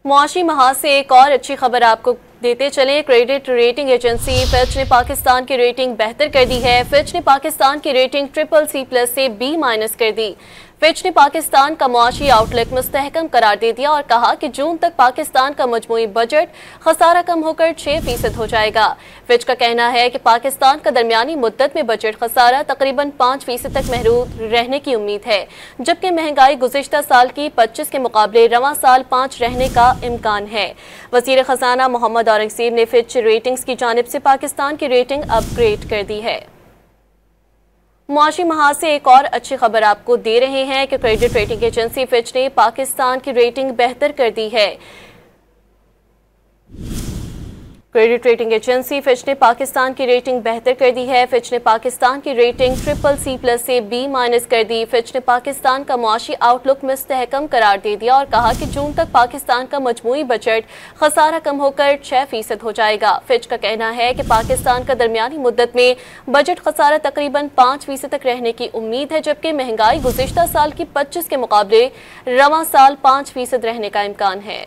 मुआशी महाज से एक और अच्छी खबर आपको देते चलें। क्रेडिट रेटिंग एजेंसी फिच ने पाकिस्तान की रेटिंग बेहतर कर दी है। फिच ने पाकिस्तान की रेटिंग CCC+ से B- कर दी। फिच ने पाकिस्तान का मुआशी आउटलुक मुस्तहकम करार दे दिया और कहा कि जून तक पाकिस्तान का मजमूई बजट खसारा कम होकर 6% हो जाएगा। फिच का कहना है कि पाकिस्तान का दरमियानी मुद्दत में बजट खसारा तकरीबन 5% तक महदूद रहने की उम्मीद है, जबकि महंगाई गुज़िश्ता साल की 25 के मुकाबले रवां साल 5 रहने का इम्कान है। वज़ीर ख़जाना मोहम्मद औरंगज़ेब ने फिच रेटिंग्स की जानिब से पाकिस्तान की रेटिंग अपग्रेड कर दी है। मुआशी महाज से एक और अच्छी खबर आपको दे रहे हैं कि क्रेडिट रेटिंग एजेंसी फिच ने पाकिस्तान की रेटिंग बेहतर कर दी है। क्रेडिट रेटिंग एजेंसी फिच ने पाकिस्तान की रेटिंग बेहतर कर दी है। फिच ने पाकिस्तान की रेटिंग CCC+ से B- कर दी। फिच ने पाकिस्तान का मुआशी आउटलुक मुस्तहकम करार दे दिया और कहा कि जून तक पाकिस्तान का मजमूई बजट खसारा कम होकर 6% हो जाएगा। फिच का कहना है कि पाकिस्तान का दरमियानी मुद्दत में बजट खसारा तकरीबन 5% तक रहने की उम्मीद है, जबकि महंगाई गुज़िश्ता साल की 25 के मुकाबले रवां साल 5% रहने का इम्कान है।